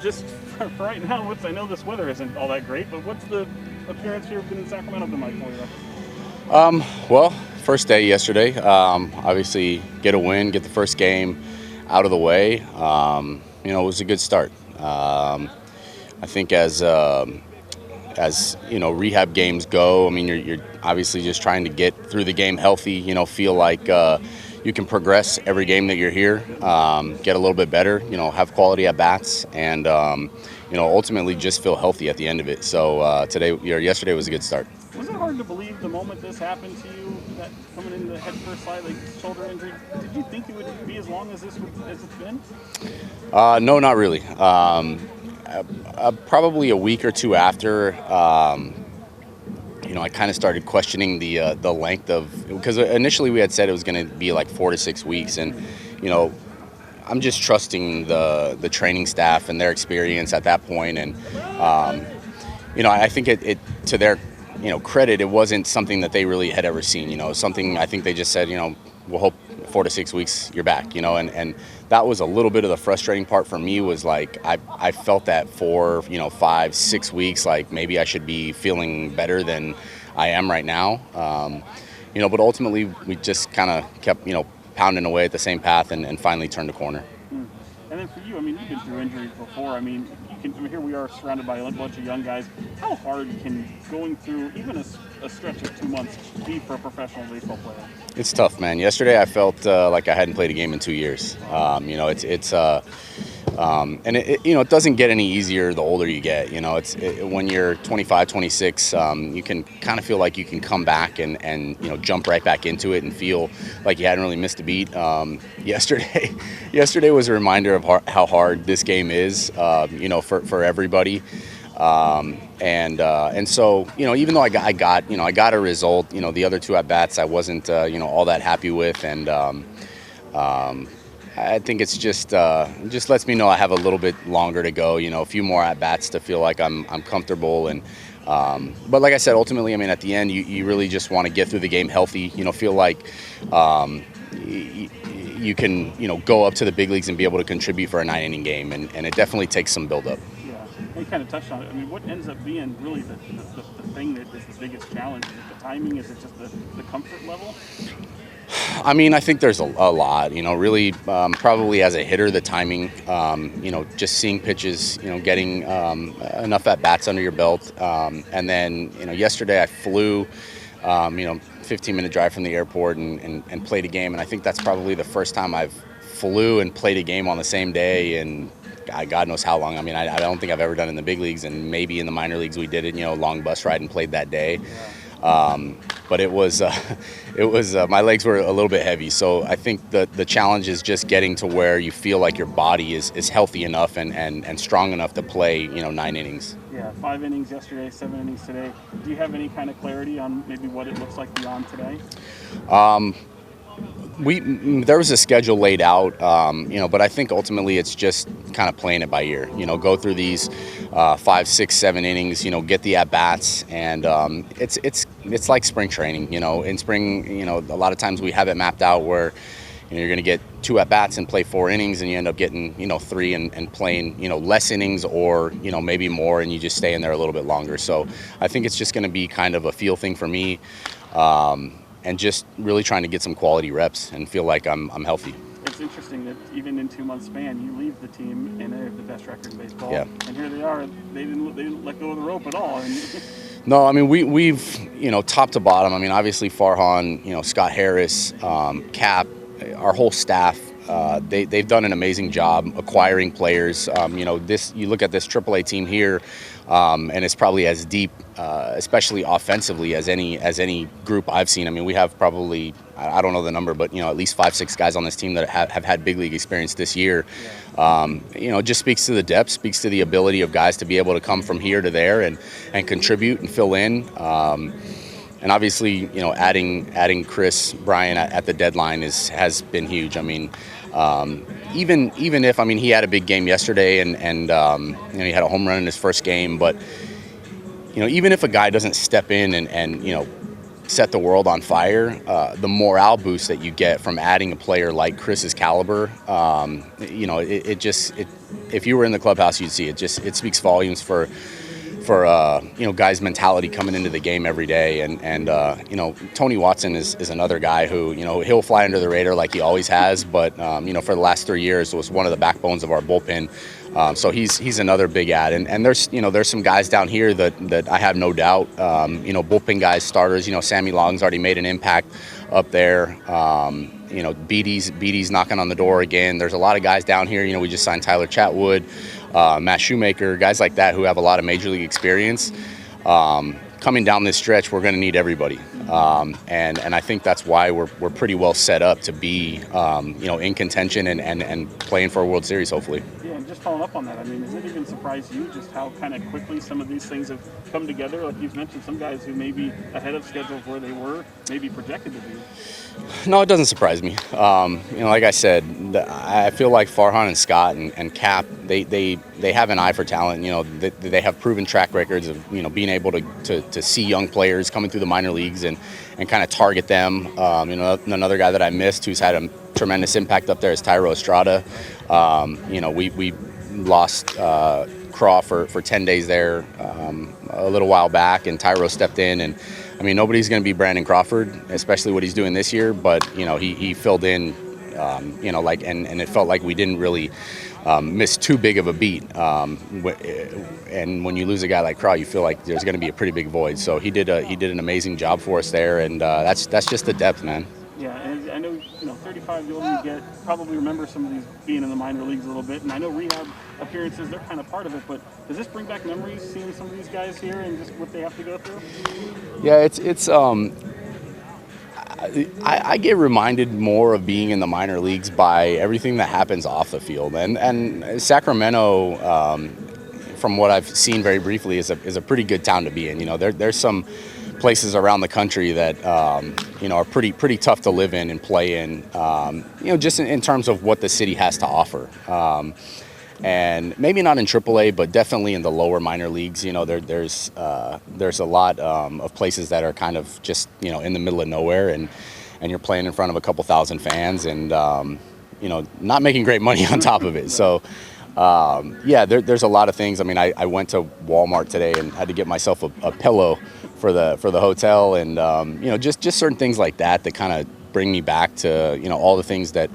Just for right now, I know this weather isn't all that great, but what's the appearance here in Sacramento been like for you? Well, first day yesterday. Obviously, get a win, get the first game out of the way. It was a good start. I think as rehab games go, I mean, you're obviously just trying to get through the game healthy. Feel like you can progress every game that you're here, get a little bit better. Have quality at bats, and ultimately just feel healthy at the end of it. So yesterday was a good start. Was it hard to believe the moment this happened to you, that coming in the head first slide, like shoulder injury? Did you think it would be as long as as it's been? No, not really. Probably a week or two after, I kind of started questioning the length of, because initially we had said it was going to be like 4 to 6 weeks, and I'm just trusting the training staff and their experience at that point, and I think it to their credit, it wasn't something that they really had ever seen. Something I think they just said, we'll hope 4 to 6 weeks you're back. And that was a little bit of the frustrating part for me, was like I felt that for 5, 6 weeks, like maybe I should be feeling better than I am right now. But ultimately we just kind of kept pounding away at the same path, and finally turned a corner. And then for you, I mean, you've been through injuries before. I mean, here we are surrounded by a bunch of young guys. How hard can going through even a stretch of 2 months be for a professional baseball player? It's tough, man. Yesterday I felt like I hadn't played a game in 2 years. And it doesn't get any easier the older you get. When you're 25, 26, you can kind of feel like you can come back and jump right back into it and feel like you hadn't really missed a beat. Yesterday was a reminder of how hard this game is, for everybody. And so even though I got a result, the other two at bats I wasn't all that happy with, and I think it's just lets me know I have a little bit longer to go, a few more at bats to feel like I'm comfortable. And but like I said, ultimately, I mean, at the end, you really just want to get through the game healthy. Feel like you can go up to the big leagues and be able to contribute for a 9 inning game, and it definitely takes some build up. Yeah, you kind of touched on it. I mean, what ends up being really the thing that is the biggest challenge? Is it the timing? Is it just the comfort level? I mean, I think there's a lot, really, probably as a hitter, the timing, just seeing pitches, getting enough at bats under your belt. And then, yesterday I flew, 15-minute drive from the airport and played a game. And I think that's probably the first time I've flew and played a game on the same day. And God knows how long. I mean, I don't think I've ever done it in the big leagues, and maybe in the minor leagues we did it, long bus ride and played that day. But it was my legs were a little bit heavy. So I think the challenge is just getting to where you feel like your body is healthy enough and strong enough to play, 9 innings. Yeah, 5 innings yesterday, 7 innings today. Do you have any kind of clarity on maybe what it looks like beyond today? There was a schedule laid out, but I think ultimately it's just kind of playing it by ear. Go through these 5, 6, 7 innings. Get the at bats, and it's like spring training. In spring, a lot of times we have it mapped out where you're going to get 2 at bats and play 4 innings, and you end up getting 3 and playing less innings, or maybe more, and you just stay in there a little bit longer. So I think it's just going to be kind of a feel thing for me. And just really trying to get some quality reps and feel like I'm healthy. It's interesting that even in 2 months span, you leave the team and they have the best record in baseball. Yeah. And here they are. They didn't let go of the rope at all. No, I mean, we've top to bottom. I mean, obviously Farhan, Scott Harris, Cap, our whole staff. They've done an amazing job acquiring players. You look at this AAA team here, and it's probably as deep, especially offensively, as any group I've seen. I mean, we have probably, I don't know the number, but at least 5, 6 guys on this team that have had big league experience this year. Yeah. It just speaks to the depth, speaks to the ability of guys to be able to come from here to there and contribute and fill in. And obviously, adding Kris Bryant at the deadline has been huge. I mean, even if, I mean, he had a big game yesterday and he had a home run in his first game, but even if a guy doesn't step in and set the world on fire, the morale boost that you get from adding a player like Kris's caliber, it if you were in the clubhouse, you'd see it. It speaks volumes for guys' mentality coming into the game every day. And Tony Watson is another guy who, he'll fly under the radar like he always has, but for the last 3 years was one of the backbones of our bullpen. So he's another big add. And there's some guys down here that I have no doubt, bullpen guys, starters. Sammy Long's already made an impact up there. Beatty's knocking on the door again. There's a lot of guys down here. We just signed Tyler Chatwood, Matt Shoemaker, guys like that who have a lot of major league experience. Coming down this stretch, we're going to need everybody, and I think that's why we're pretty well set up to be in contention and playing for a World Series, hopefully. Yeah, and just following up on that, I mean, does it even surprise you just how kind of quickly some of these things have come together? Like you've mentioned, some guys who may be ahead of schedule of where they were, maybe projected to be. No, it doesn't surprise me. Like I said, I feel like Farhan and Scott and Cap, they have an eye for talent. They have proven track records of being able to see young players coming through the minor leagues and kind of target them. Another guy that I missed who's had a tremendous impact up there is Tyro Estrada. We lost Craw for 10 days there a little while back, and Tyro stepped in. And I mean, nobody's going to be Brandon Crawford, especially what he's doing this year. But he filled in, and it felt like we didn't really miss too big of a beat. And when you lose a guy like Craw, you feel like there's going to be a pretty big void. So he did an amazing job for us there, and that's just the depth, man. Yeah, and I know 35 the older you get, probably remember some of these being in the minor leagues a little bit, and I know rehab appearances, they're kind of part of it, but does this bring back memories seeing some of these guys here and just what they have to go through? Yeah, I get reminded more of being in the minor leagues by everything that happens off the field, and Sacramento, from what I've seen very briefly, is a pretty good town to be in. There's some places around the country that are pretty tough to live in and play in. Just in terms of what the city has to offer. And maybe not in AAA, but definitely in the lower minor leagues. There's a lot of places that are kind of just in the middle of nowhere, and you're playing in front of a couple thousand fans, and not making great money on top of it. So there's a lot of things. I mean, I went to Walmart today and had to get myself a pillow for the hotel, and just certain things like that kind of bring me back to all the things that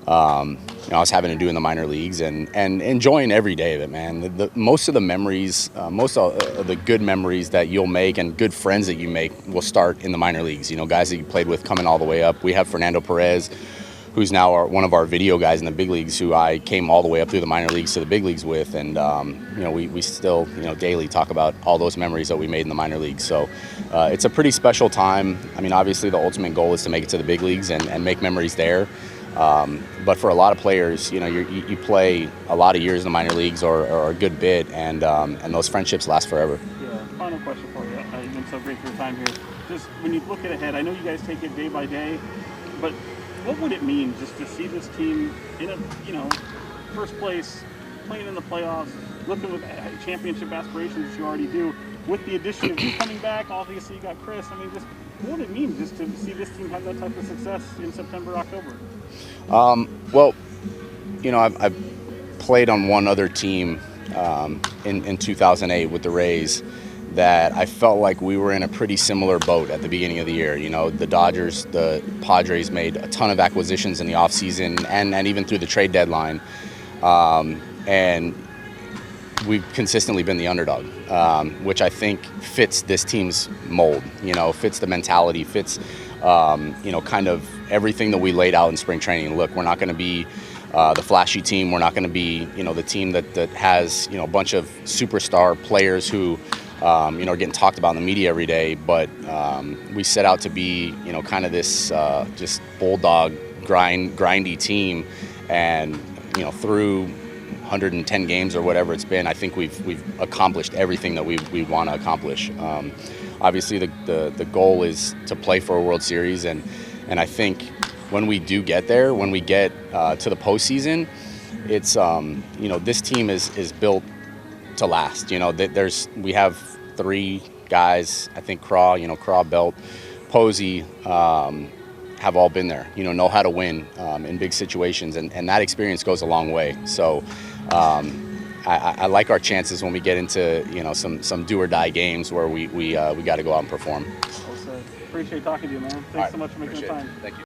I was having to do in the minor leagues, and enjoying every day of it, man. Most of the memories, most of the good memories that you'll make and good friends that you make will start in the minor leagues. Guys that you played with coming all the way up. We have Fernando Perez, who's now one of our video guys in the big leagues, who I came all the way up through the minor leagues to the big leagues with, and we still daily talk about all those memories that we made in the minor leagues. So it's a pretty special time. I mean, obviously the ultimate goal is to make it to the big leagues and make memories there. But for a lot of players, you play a lot of years in the minor leagues or a good bit, and those friendships last forever. Yeah. Final question for you. You've been so great for your time here. Just when you look at ahead, I know you guys take it day by day, but what would it mean just to see this team in first place, playing in the playoffs, looking with championship aspirations that you already do, with the addition of you coming back? Obviously, you got Kris. I mean, just what would it mean just to see this team have that type of success in September, October? I've played on one other team in 2008 with the Rays that I felt like we were in a pretty similar boat at the beginning of the year. The Dodgers, the Padres made a ton of acquisitions in the offseason and even through the trade deadline. And we've consistently been the underdog, which I think fits this team's mold, fits the mentality, fits, kind of everything that we laid out in spring training. Look, we're not going to be the flashy team. We're not going to be, the team that has, a bunch of superstar players who, are getting talked about in the media every day. But we set out to be, kind of this just bulldog, grindy team. And, through 110 games or whatever it's been, I think we've accomplished everything that we want to accomplish. Obviously, the goal is to play for a World Series, and I think when we do get there, when we get to the postseason, it's this team is built to last. We have 3 guys. I think Craw, Belt, Posey, have all been there. Know how to win in big situations, and that experience goes a long way. So I like our chances when we get into some do or die games where we got to go out and perform. Well said. Appreciate talking to you, man. Thanks so much for making the time. Thank you.